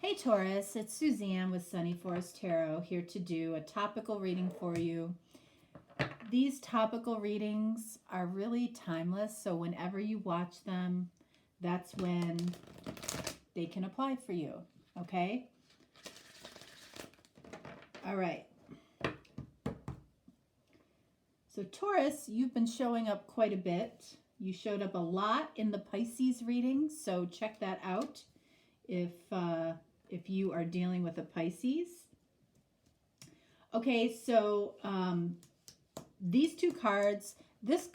Hey Taurus, it's Suzanne with Sunny Forest Tarot here to do a topical reading for you. These topical readings are really timeless, so whenever you watch them, that's when they can apply for you, okay? All right. So Taurus, you've been showing up quite a bit. You showed up a lot in the Pisces readings, so check that out if you are dealing with a Pisces. Okay, so these two cards, this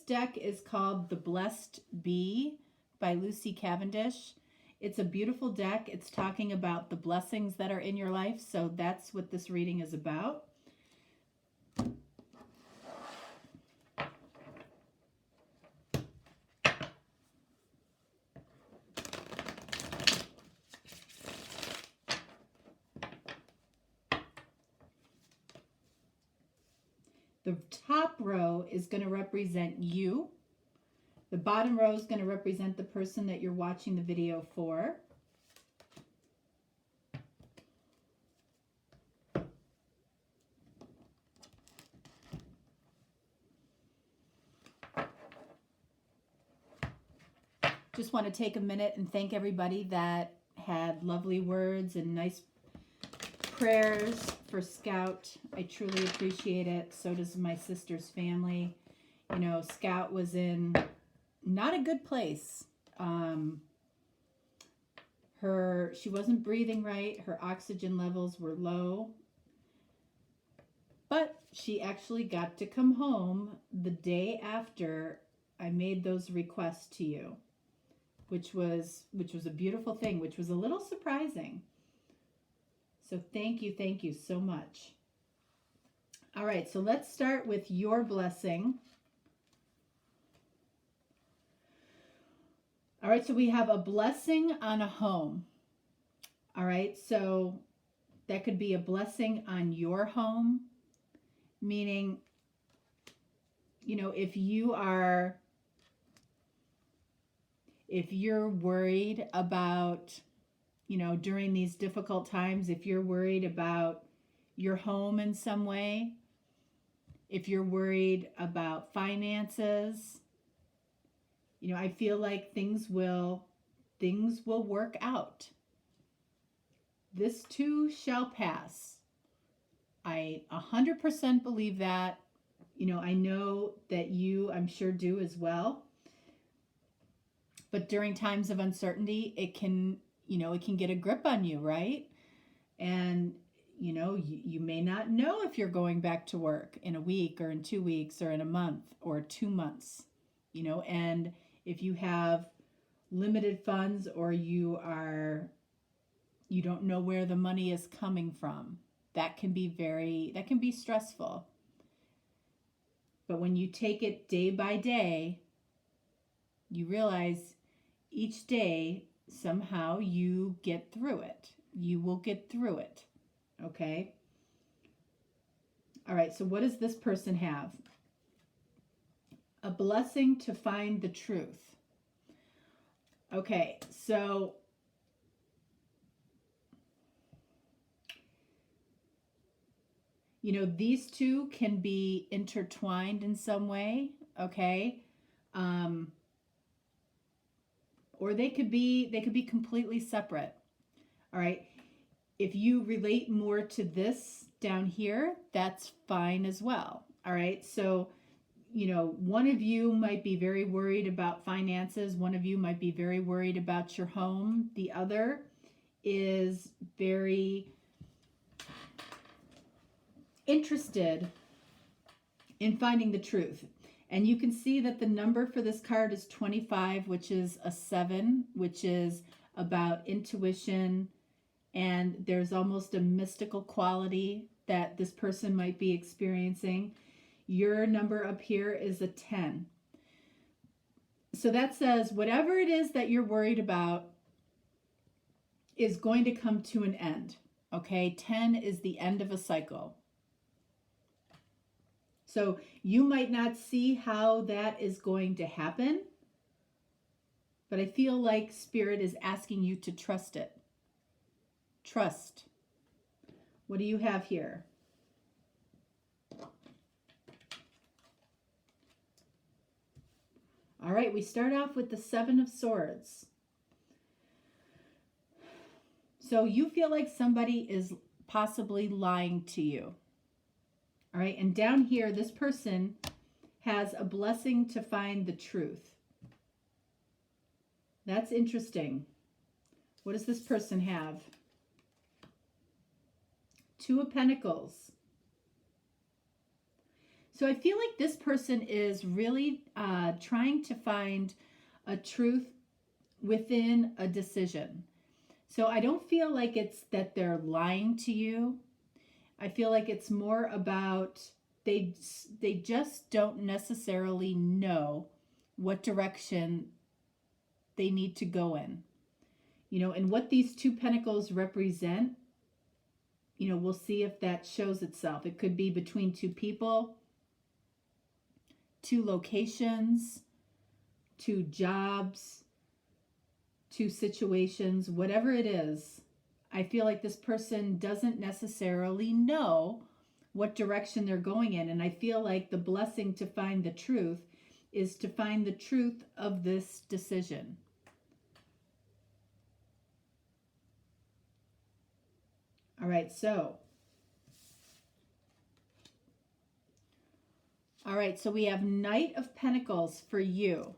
deck is called The Blessed Bee by Lucy Cavendish. It's a beautiful deck. It's talking about the blessings that are in your life, so that's what this reading is about. The top row is going to represent you. The bottom row is going to represent the person that you're watching the video for. Just want to take a minute and thank everybody that had lovely words and nice prayers for Scout. I truly appreciate it. So does my sister's family. You know, Scout was in not a good place. She wasn't breathing right. Her oxygen levels were low. But she actually got to come home the day after I made those requests to you, which was a beautiful thing, which was a little surprising. So thank you so much. All right, so let's start with your blessing. All right, so we have a blessing on a home. All right, so that could be a blessing on your home, meaning, you know, if you're worried about, you know, during these difficult times, if you're worried about your home in some way, if you're worried about finances, you know, I feel like things will work out. This too shall pass. I 100% believe that. You know, I know that you, I'm sure, do as well. But during times of uncertainty, it can get a grip on you, right? And, you know, you may not know if you're going back to work in a week or in 2 weeks or in a month or 2 months, you know, and if you have limited funds or you don't know where the money is coming from, that can be stressful. But when you take it day by day, you realize each day somehow you get through it. You will get through it. Okay? All right, so what does this person have? A blessing to find the truth. Okay, so you know, these two can be intertwined in some way, okay? Or they could be completely separate. All right? If you relate more to this down here, that's fine as well. All right? So, you know, one of you might be very worried about finances, one of you might be very worried about your home, the other is very interested in finding the truth. And you can see that the number for this card is 25, which is a 7, which is about intuition. And there's almost a mystical quality that this person might be experiencing. Your number up here is a 10. So that says whatever it is that you're worried about is going to come to an end. Okay, 10 is the end of a cycle. So you might not see how that is going to happen, but I feel like Spirit is asking you to trust it. Trust. What do you have here? All right, we start off with the Seven of Swords. So you feel like somebody is possibly lying to you. All right, and down here, this person has a blessing to find the truth. That's interesting. What does this person have? Two of Pentacles. So I feel like this person is really trying to find a truth within a decision. So I don't feel like it's that they're lying to you. I feel like it's more about they just don't necessarily know what direction they need to go in. You know, and what these two pentacles represent, you know, we'll see if that shows itself. It could be between two people, two locations, two jobs, two situations, whatever it is. I feel like this person doesn't necessarily know what direction they're going in. And I feel like the blessing to find the truth is to find the truth of this decision. All right, so we have Knight of Pentacles for you.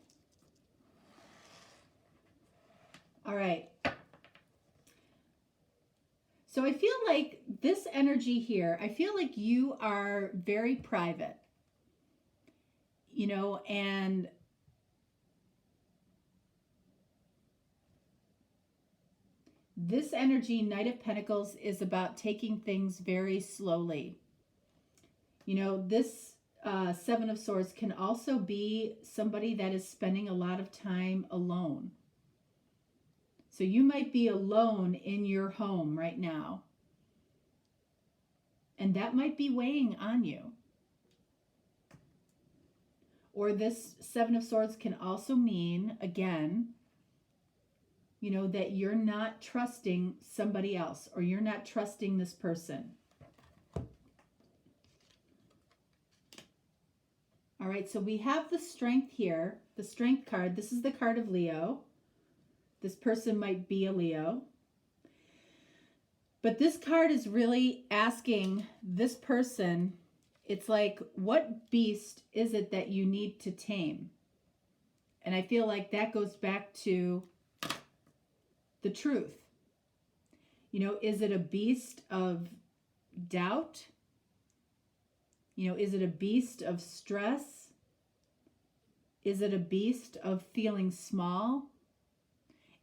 All right. So I feel like this energy here, I feel like you are very private, you know, and this energy, Knight of Pentacles, is about taking things very slowly. You know, this Seven of Swords can also be somebody that is spending a lot of time alone. So you might be alone in your home right now. And that might be weighing on you. Or this Seven of Swords can also mean, again, you know, that you're not trusting somebody else, or you're not trusting this person. All right, so we have the Strength here, the Strength card. This is the card of Leo. This person might be a Leo. But this card is really asking this person, it's like, what beast is it that you need to tame? And I feel like that goes back to the truth. You know, is it a beast of doubt? You know, is it a beast of stress? Is it a beast of feeling small?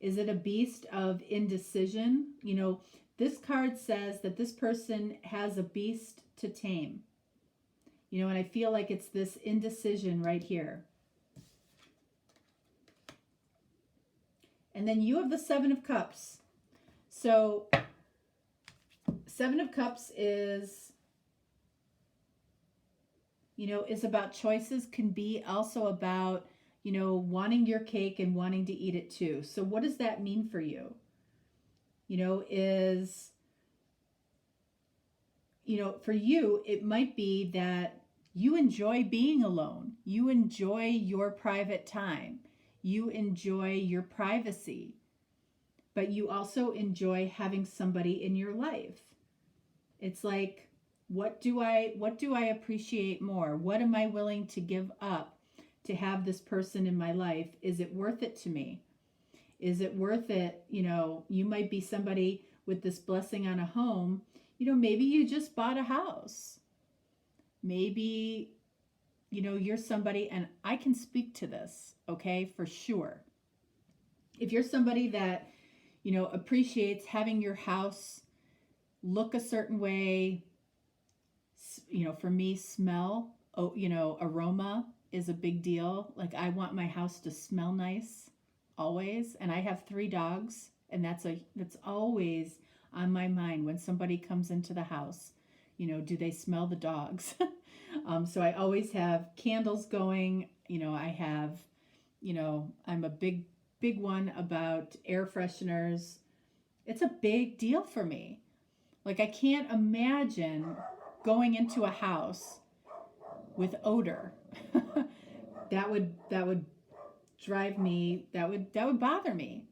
Is it a beast of indecision? You know, this card says that this person has a beast to tame. You know, and I feel like it's this indecision right here. And then you have the Seven of Cups. So Seven of Cups is, you know, is about choices, can be also about, you know, wanting your cake and wanting to eat it too. So what does that mean for you? You know, is, you know, for you, it might be that you enjoy being alone. You enjoy your private time. You enjoy your privacy. But you also enjoy having somebody in your life. It's like, what do I appreciate more? What am I willing to give up to have this person in my life? Is it worth it to me? Is it worth it? You know, you might be somebody with this blessing on a home. You know, maybe you just bought a house. Maybe, you know, you're somebody, and I can speak to this, okay, for sure. If you're somebody that, you know, appreciates having your house look a certain way, you know, for me, smell, you know, aroma is a big deal. Like, I want my house to smell nice always. And I have 3 dogs, and that's always on my mind when somebody comes into the house. You know, do they smell the dogs? So I always have candles going. You know, I have, you know, I'm a big one about air fresheners. It's a big deal for me. Like, I can't imagine going into a house with odor. that would drive me, that would bother me.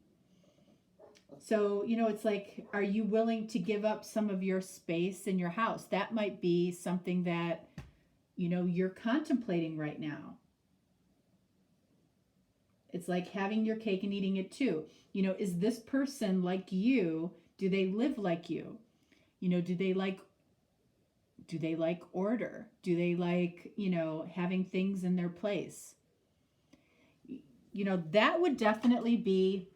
So, it's like, are you willing to give up some of your space in your house? That might be something that, you're contemplating right now. It's like having your cake and eating it too. Is this person like you? Do they live like you? Do they like order? Do they like, having things in their place? That would definitely be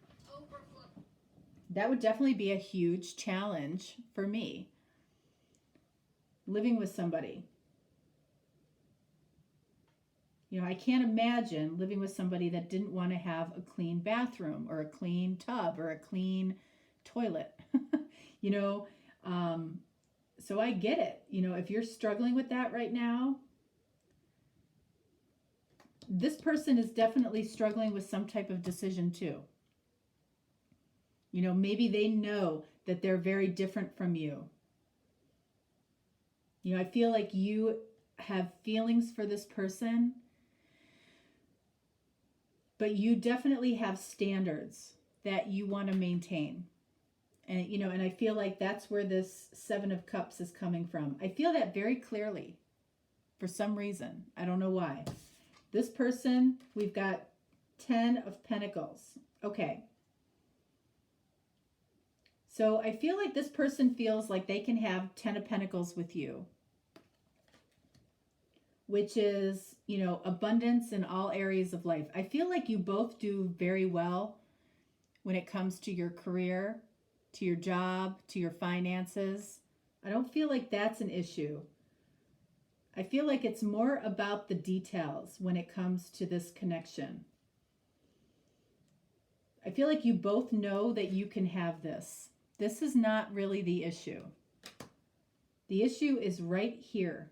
a huge challenge for me. Living with somebody. I can't imagine living with somebody that didn't want to have a clean bathroom or a clean tub or a clean toilet. So I get it. If you're struggling with that right now, this person is definitely struggling with some type of decision too. Maybe they know that they're very different from you. I feel like you have feelings for this person, but you definitely have standards that you want to maintain. And, and I feel like that's where this 7 of Cups is coming from. I feel that very clearly for some reason. I don't know why. This person, we've got 10 of Pentacles. Okay. So I feel like this person feels like they can have 10 of Pentacles with you, which is, abundance in all areas of life. I feel like you both do very well when it comes to your career, to your job, to your finances. I don't feel like that's an issue. I feel like it's more about the details when it comes to this connection. I feel like you both know that you can have this. This is not really the issue. The issue is right here.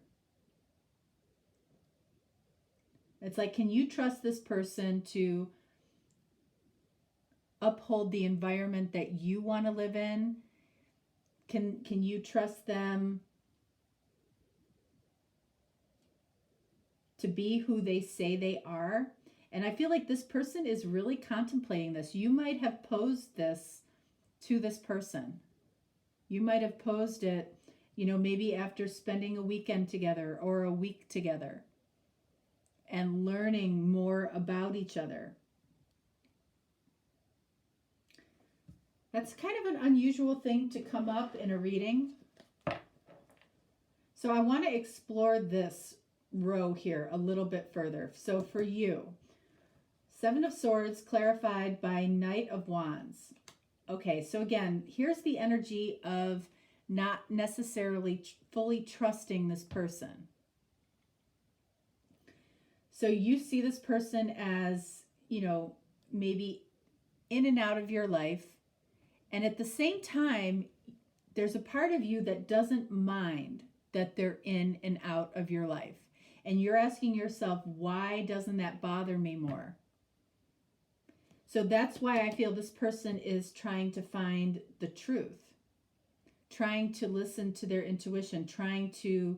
It's like, can you trust this person to uphold the environment that you want to live in? Can you trust them to be who they say they are? And I feel like this person is really contemplating this. You might have posed this to this person. You might have posed it, maybe after spending a weekend together or a week together and learning more about each other. That's kind of an unusual thing to come up in a reading. So I want to explore this row here a little bit further. So for you, 7 of Swords clarified by Knight of Wands. Okay, so again, here's the energy of not necessarily fully trusting this person. So you see this person as, maybe in and out of your life. And at the same time, there's a part of you that doesn't mind that they're in and out of your life. And you're asking yourself, why doesn't that bother me more? So that's why I feel this person is trying to find the truth, trying to listen to their intuition, trying to,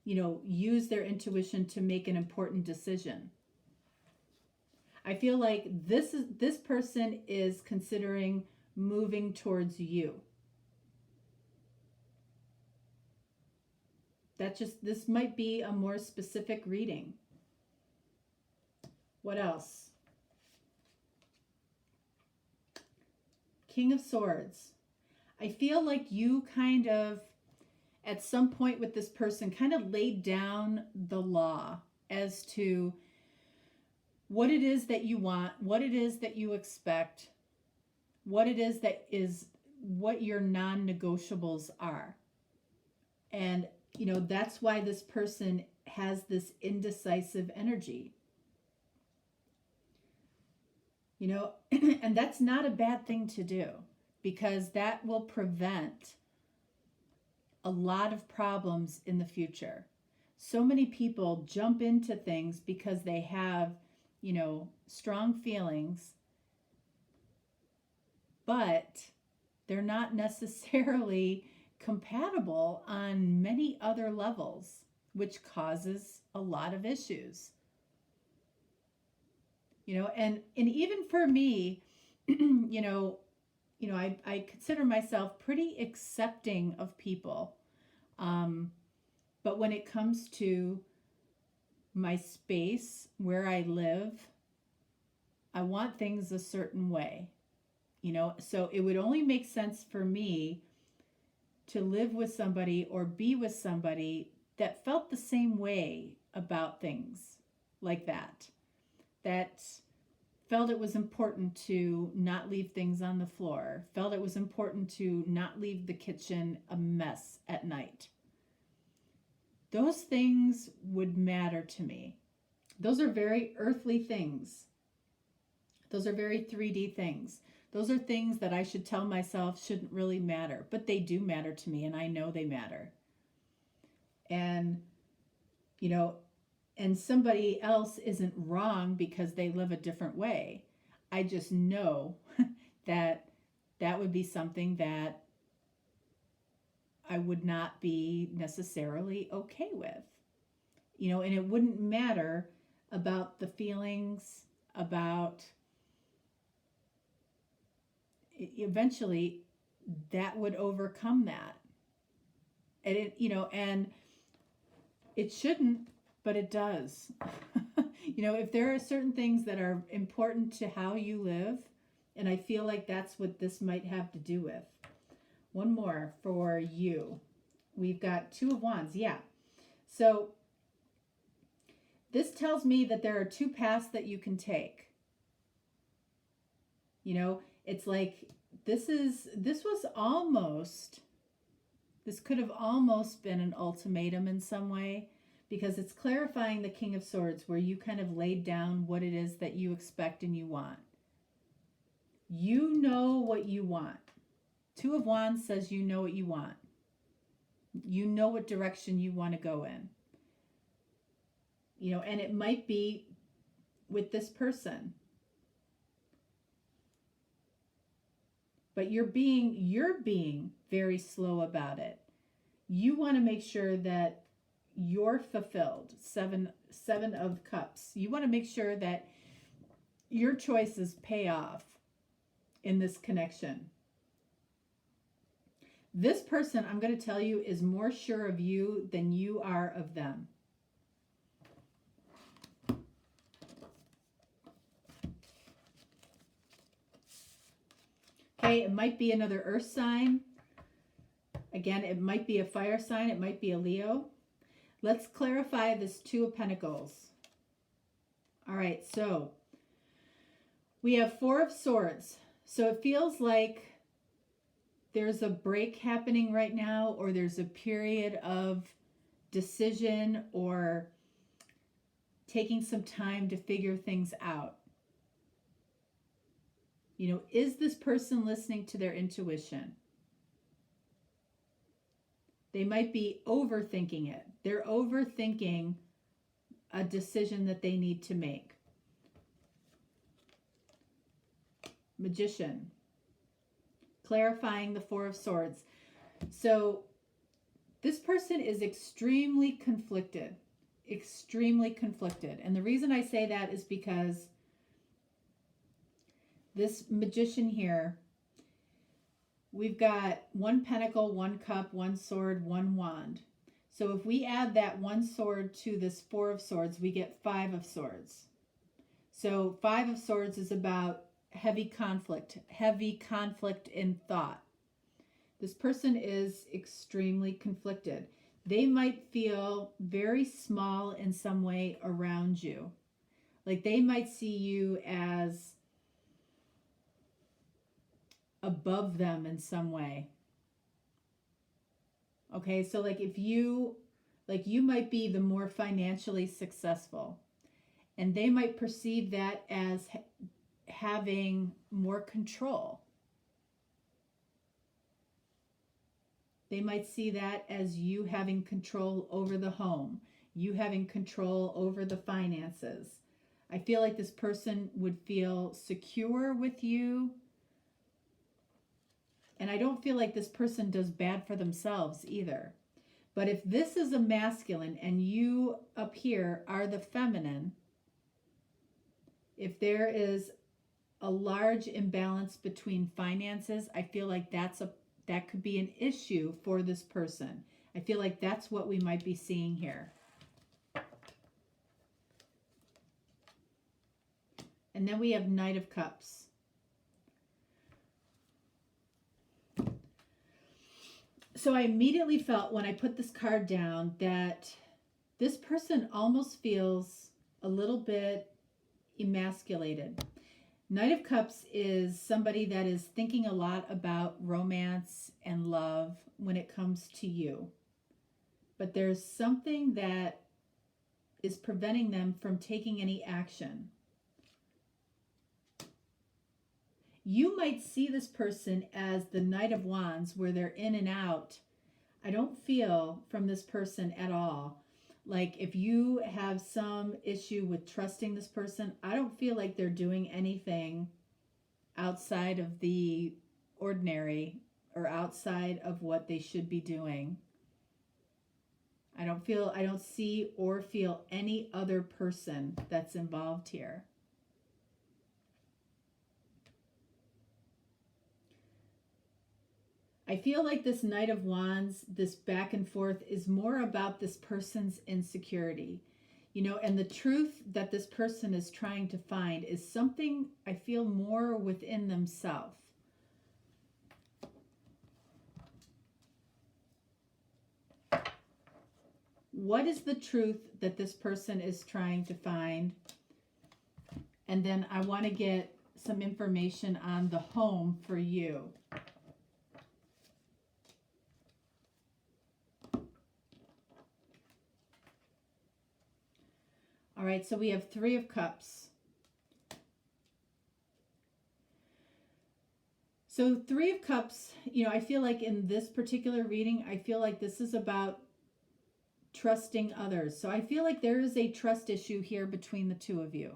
use their intuition to make an important decision. I feel like this person is considering moving towards you. This might be a more specific reading. What else? King of Swords. I feel like you kind of, at some point with this person, kind of laid down the law as to what it is that you want, what it is that you expect, what it is that is what your non-negotiables are. And, that's why this person has this indecisive energy. And that's not a bad thing to do, because that will prevent a lot of problems in the future. So many people jump into things because they have, strong feelings, but they're not necessarily compatible on many other levels, which causes a lot of issues. And even for me, I consider myself pretty accepting of people. But when it comes to my space where I live, I want things a certain way, so it would only make sense for me to live with somebody or be with somebody that felt the same way about things like that felt it was important to not leave things on the floor, felt it was important to not leave the kitchen a mess at night. Those things would matter to me. Those are very earthly things. Those are very 3D things. Those are things that I should tell myself shouldn't really matter, but they do matter to me, and I know they matter. And, and somebody else isn't wrong because they live a different way. I just know that would be something that I would not be necessarily okay with. And it wouldn't matter about the feelings, about eventually that would overcome that. And and it shouldn't, but it does. If there are certain things that are important to how you live, and I feel like that's what this might have to do with. One more for you. We've got 2 of Wands. Yeah. So this tells me that there are 2 paths that you can take. It's like this could have almost been an ultimatum in some way, because it's clarifying the King of Swords, where you kind of laid down what it is that you expect and you want. You know what you want. 2 of Wands says you know what you want. You know what direction you want to go in. And it might be with this person. But you're being very slow about it. You want to make sure that you're fulfilled. Seven of Cups. You want to make sure that your choices pay off in this connection. This person, I'm going to tell you, is more sure of you than you are of them. Okay, it might be another earth sign. Again, it might be a fire sign. It might be a Leo. Let's clarify this 2 of Pentacles. All right, so we have 4 of Swords. So it feels like there's a break happening right now, or there's a period of decision or taking some time to figure things out. Is this person listening to their intuition? They might be overthinking it. They're overthinking a decision that they need to make. Magician. Clarifying the 4 of Swords. So this person is extremely conflicted. Extremely conflicted. And the reason I say that is because this Magician here, we've got 1 pentacle, 1 cup, 1 sword, 1 wand. So if we add that 1 sword to this 4 of Swords, we get 5 of Swords. So 5 of Swords is about heavy conflict in thought. This person is extremely conflicted. They might feel very small in some way around you. Like they might see you as above them in some way. Okay, so you might be the more financially successful, and they might perceive that as having more control. They might see that as you having control over the home, you having control over the finances. I feel like this person would feel secure with you, And I don't feel like this person does bad for themselves either. But if this is a masculine and you up here are the feminine, if there is a large imbalance between finances, I feel like that could be an issue for this person. I feel like that's what we might be seeing here. And then we have Knight of Cups. So I immediately felt when I put this card down that this person almost feels a little bit emasculated. Knight of Cups is somebody that is thinking a lot about romance and love when it comes to you. But there's something that is preventing them from taking any action. You might see this person as the Knight of Wands, where they're in and out. I don't feel from this person at all. Like if you have some issue with trusting this person, I don't feel like they're doing anything outside of the ordinary or outside of what they should be doing. I don't see or feel any other person that's involved here. I feel like this Knight of Wands, this back and forth, is more about this person's insecurity. You know, and the truth that this person is trying to find is something I feel more within themselves. What is the truth that this person is trying to find? And then I want to get some information on the home for you. All right, so we have Three of Cups. So Three of Cups, you know, I feel like in this particular reading, I feel like this is about trusting others. So I feel like there is a trust issue here between the two of you,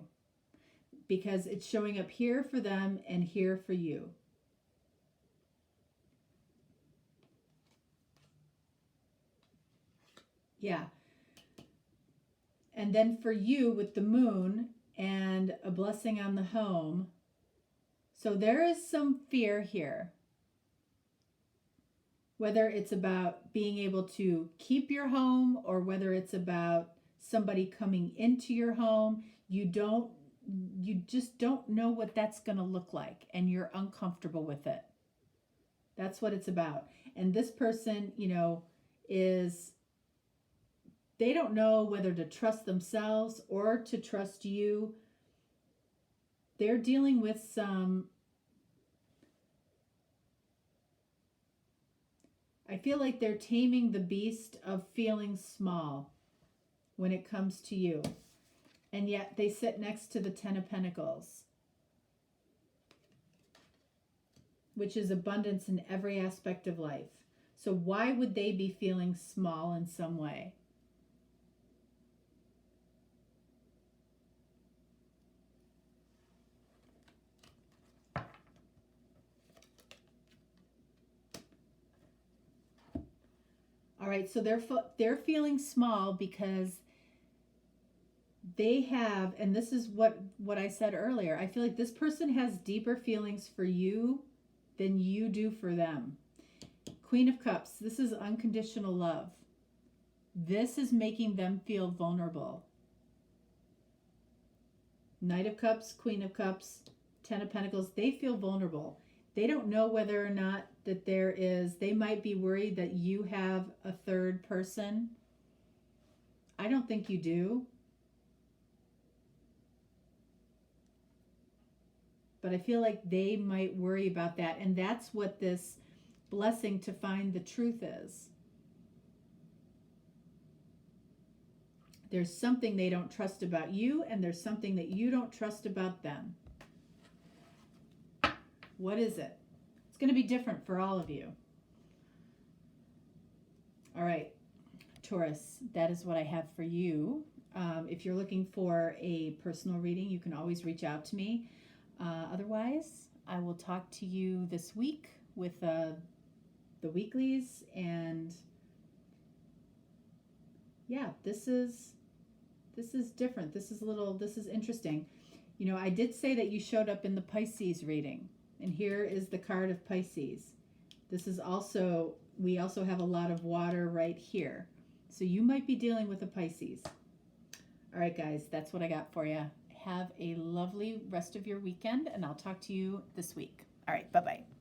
because it's showing up here for them and here for you. Yeah. And then for you with the moon and a blessing on the home. So there is some fear here. Whether it's about being able to keep your home or whether it's about somebody coming into your home, you just don't know what that's going to look like and you're uncomfortable with it. That's what it's about. And this person, you know, they don't know whether to trust themselves or to trust you. They're dealing with some, I feel like they're taming the beast of feeling small when it comes to you. And yet they sit next to the Ten of Pentacles, which is abundance in every aspect of life. So why would they be feeling small in some way? All right, so they're feeling small because they have, and this is what I said earlier, I feel like this person has deeper feelings for you than you do for them. Queen of Cups, this is unconditional love. This is making them feel vulnerable. Knight of Cups, Queen of Cups, Ten of Pentacles, they feel vulnerable. They don't know whether or not that they might be worried that you have a third person. I don't think you do. But I feel like they might worry about that. And that's what this blessing to find the truth is. There's something they don't trust about you, and there's something that you don't trust about them. What is it? It's going to be different for all of you. All right, Taurus, that is what I have for you. If you're looking for a personal reading, you can always reach out to me. Otherwise, I will talk to you this week with the weeklies, and yeah, this is different. This is interesting. You know, I did say that you showed up in the Pisces reading, and here is the card of Pisces. This is also, we also have a lot of water right here. So you might be dealing with a Pisces. All right, guys, that's what I got for you. Have a lovely rest of your weekend, and I'll talk to you this week. All right, bye-bye.